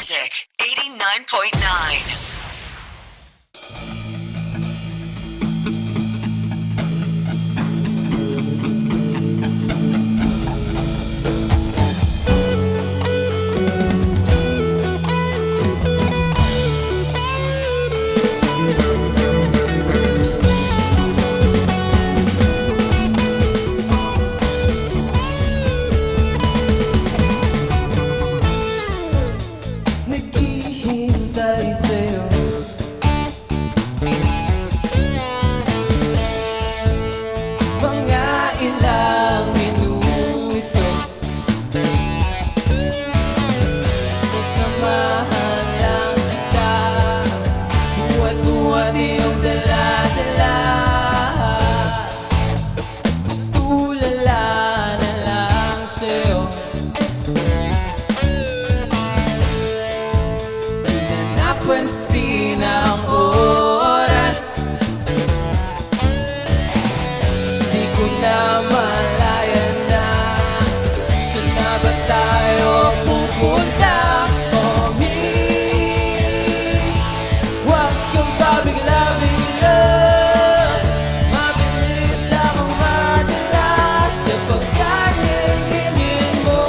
Magic 89.9. Naghihintay sa'yo, mga ilang minuto. Sasamahan lang kita, buhat-buhat iyong dala-dala. Tulala na lang sa'yo, napansin ang oras. Di ko na malayan na saan na ba tayo pupunta. Oh miss, huwag kang pabigla-bigla. Mabilis akong madala sa pagkanyang-ganyan mo.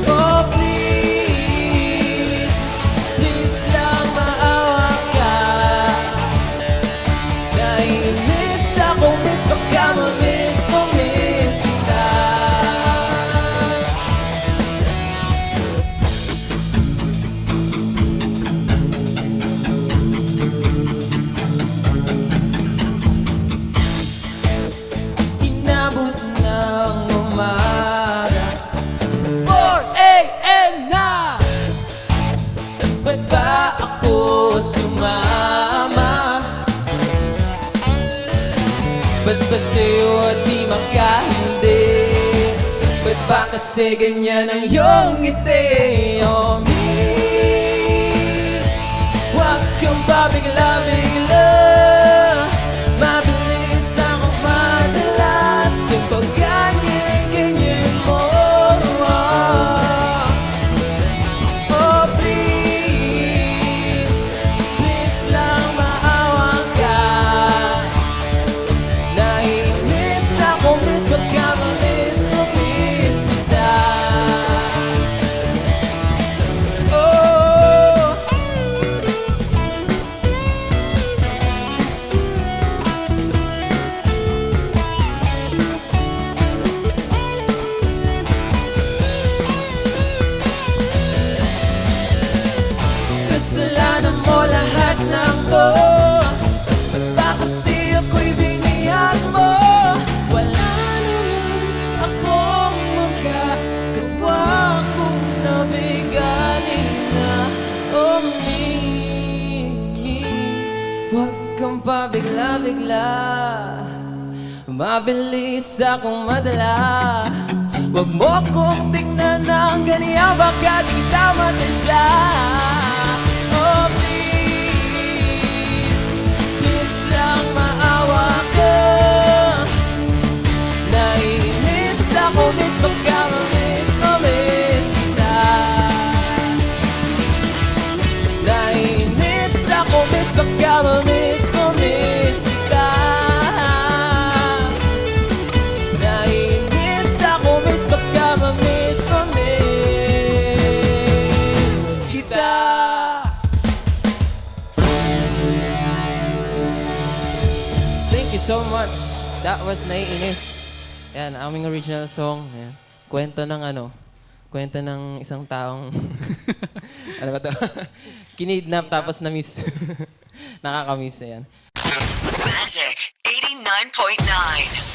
Oh please, please lang maawa ka. Naiinis ako, miss, baka ma-miss kita. Inabot ng umaga, 4 a.m. na. Ba't ba ako sumama? Ba't ba sa'yo at di makahindi? Ba't ba kasi ganyan ang iyong ngiti? Oh miss, huwag kang pabigla-bigla. Mabilis akong madala sa pagkanyang-ganyan mo. Oh please, please lang maawa ka. Naiinis ako, miss, baka ma-miss kita. Oh, kasalanan mo lahat ng to. Ba't ba kasi ako'y biniyag mo? Wala naman akong magagawa kung nabiganin na. Oh miss, huwag kang pabigla-bigla. Mabilis akong madala. Huwag mo akong tingnan ng ganyan, baka di kita matansya. Oh please, please lang maawa ka. Naiinis ako, miss, baka ma-miss kita. Naiinis ako, miss, baka ma-miss kita. Naiinis ako, miss, baka ma-miss kita. Thank you so much. That was Naiinis. Yan, aming original song. Yan. Kwento ng isang taong ano ba to? Kinidnap tapos na-miss. Nakaka-miss na yan. Magic 89.9.